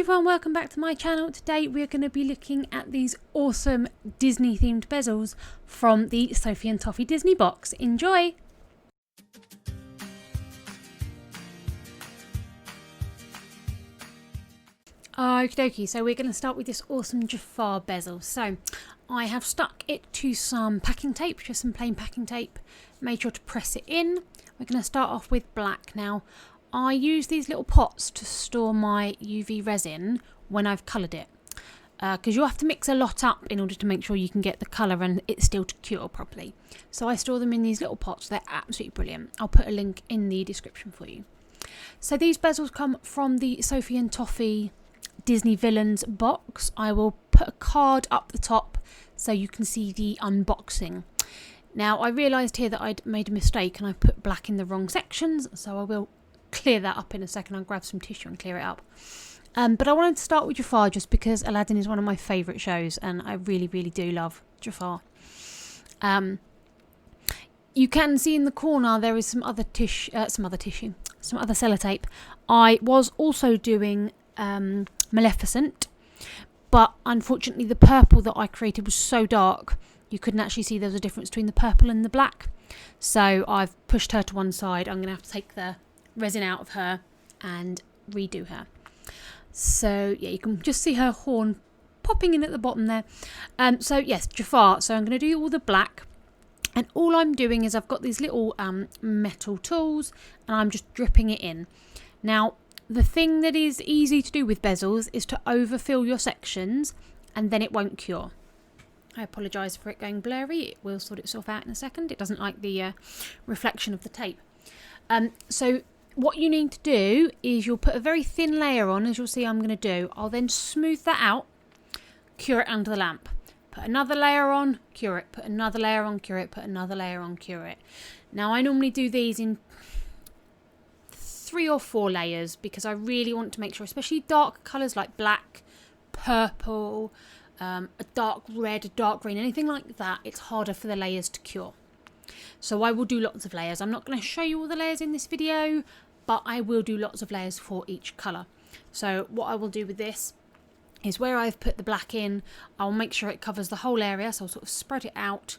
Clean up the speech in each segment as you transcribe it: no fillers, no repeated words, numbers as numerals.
everyone, welcome back to my channel. Today we're going to be looking at these awesome Disney themed bezels from the Sophie Toffee Disney box. Enjoy! Okie dokie, so we're going to start with this awesome Jafar bezel. So I have stuck it to some packing tape, just some plain packing tape. Made sure to press it in. We're going to start off with black. Now I use these little pots to store my UV resin when I've coloured it, because you'll have to mix a lot up in order to make sure you can get the colour and it's still to cure properly. So I store them in these little pots. They're absolutely brilliant. I'll put a link in the description for you. So these bezels come from the Sophie and Toffee Disney Villains box. I will put a card up the top so you can see the unboxing. Now I realised here that I'd made a mistake and I put black in the wrong sections, so I will clear that up in a second. I'll grab some tissue and clear it up. But I wanted to start with Jafar just because Aladdin is one of my favourite shows and I really do love Jafar. You can see in the corner there is some other sellotape. I was also doing Maleficent, but unfortunately the purple that I created was so dark you couldn't actually see there was a difference between the purple and the black. So I've pushed her to one side. I'm going to have to take the resin out of her and redo her. So yeah, you can just see her horn popping in at the bottom there. So yes, Jafar. So I'm going to do all the black, and all I'm doing is I've got these little metal tools and I'm just dripping it in. Now the thing that is easy to do with bezels is to overfill your sections and then it won't cure. I apologise for it going blurry. It will sort itself out in a second. It doesn't like the reflection of the tape. So what you need to do is you'll put a very thin layer on, as you'll see I'm going to do. I'll then smooth that out, cure it under the lamp. Put another layer on, cure it. Put another layer on, cure it. Put another layer on, cure it. Now I normally do these in 3 or 4 layers because I really want to make sure, especially dark colours like black, purple, a dark red, a dark green, anything like that, it's harder for the layers to cure. So I will do lots of layers. I'm not going to show you all the layers in this video, but I will do lots of layers for each colour. So what I will do with this is where I've put the black in, I'll make sure it covers the whole area. So I'll sort of spread it out,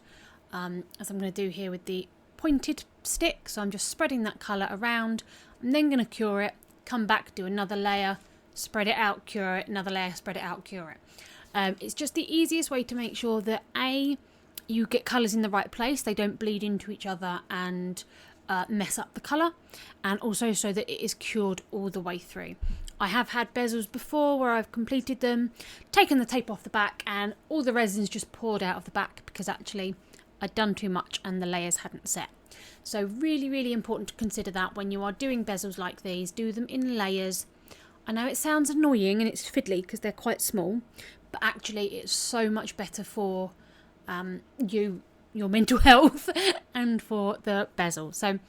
as I'm going to do here with the pointed stick. So I'm just spreading that colour around. I'm then going to cure it, come back, do another layer, spread it out, cure it, another layer, spread it out, cure it. It's just the easiest way to make sure that you get colours in the right place, they don't bleed into each other and mess up the colour, and also so that it is cured all the way through. I have had bezels before where I've completed them, taken the tape off the back and all the resin's just poured out of the back because actually I'd done too much and the layers hadn't set. So really important to consider that when you are doing bezels like these. Do them in layers. I know it sounds annoying and it's fiddly because they're quite small, but actually it's so much better for your mental health and for the bezel. So I'm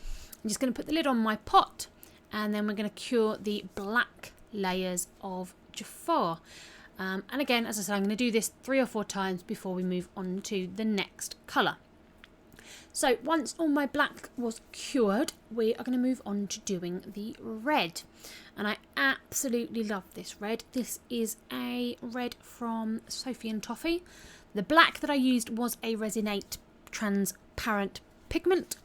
just going to put the lid on my pot and then we're going to cure the black layers of Jafar. And again, as I said, I'm going to do this 3 or 4 times before we move on to the next colour. So once all my black was cured, we are going to move on to doing the red. And I absolutely love this red. This is a red from Sophie and Toffee. The black that I used was a Resin 8 transparent pigment.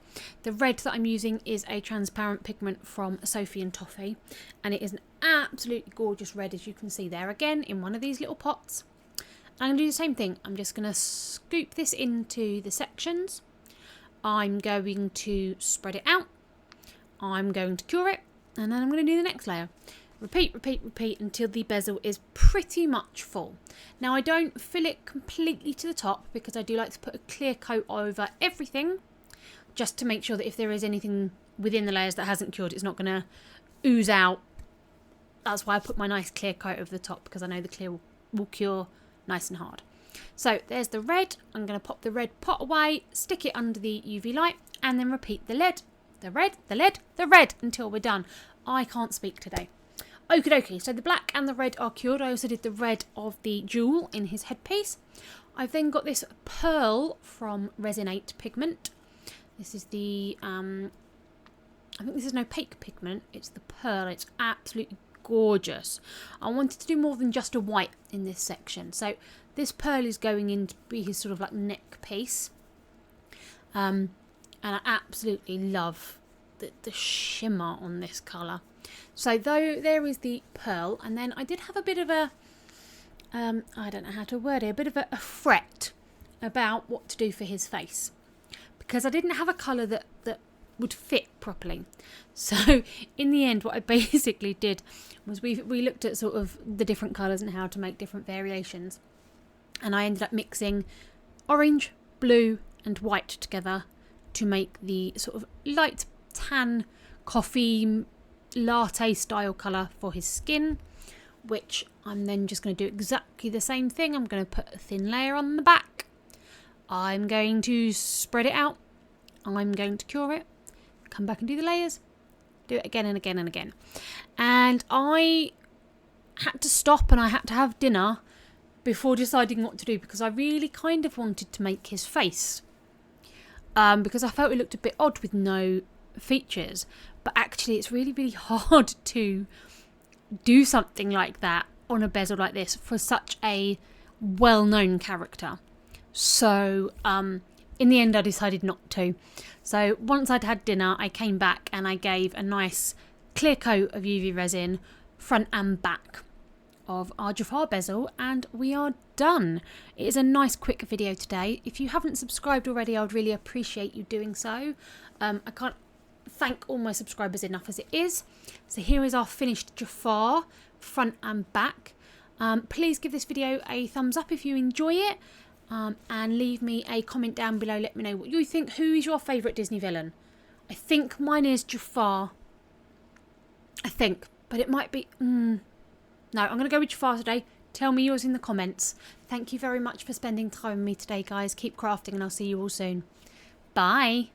The red that I'm using is a transparent pigment from Sophie and Toffee. And it is an absolutely gorgeous red, as you can see there again in one of these little pots. I'm going to do the same thing. I'm just going to scoop this into the sections. I'm going to spread it out. I'm going to cure it. And then I'm going to do the next layer. Repeat until the bezel is pretty much full. Now I don't fill it completely to the top because I do like to put a clear coat over everything, just to make sure that if there is anything within the layers that hasn't cured, it's not going to ooze out. That's why I put my nice clear coat over the top, because I know the clear will cure nice and hard. So there's the red. I'm going to pop the red pot away, stick it under the UV light, and then repeat the red, the red, the red, the red until we're done. I can't speak today. Okie dokie, so the black and the red are cured. I also did the red of the jewel in his headpiece. I've then got this pearl from Resin 8 pigment. This is the, I think this is an opaque pigment. It's the pearl. It's absolutely gorgeous. I wanted to do more than just a white in this section. So this pearl is going in to be his sort of like neck piece. And I absolutely love the shimmer on this colour. So there is the pearl, and then I did have a bit of a, I don't know how to word it, a bit of a fret about what to do for his face. Because I didn't have a colour that would fit properly. So in the end, what I basically did was we looked at sort of the different colours and how to make different variations. And I ended up mixing orange, blue and white together to make the sort of light tan coffee latte style colour for his skin, which I'm then just going to do exactly the same thing. I'm going to put a thin layer on the back. I'm going to spread it out. I'm going to cure it. Come back and do the layers. Do it again and again and again. And I had to stop and I had to have dinner before deciding what to do, because I really kind of wanted to make his face. Because I felt it looked a bit odd with no features. But actually it's really, really hard to do something like that on a bezel like this for such a well-known character. So in the end I decided not to. So once I'd had dinner, I came back and I gave a nice clear coat of UV resin front and back of our Jafar bezel, and we are done. It is a nice quick video today. If you haven't subscribed already, I would really appreciate you doing so. I can't thank all my subscribers enough as it is. So here is our finished Jafar front and back. Please give this video a thumbs up if you enjoy it. And leave me a comment down below. Let me know what you think. Who is your favourite Disney villain? I think mine is Jafar. I think. But it might be... No, I'm going to go with Jafar today. Tell me yours in the comments. Thank you very much for spending time with me today, guys. Keep crafting and I'll see you all soon. Bye.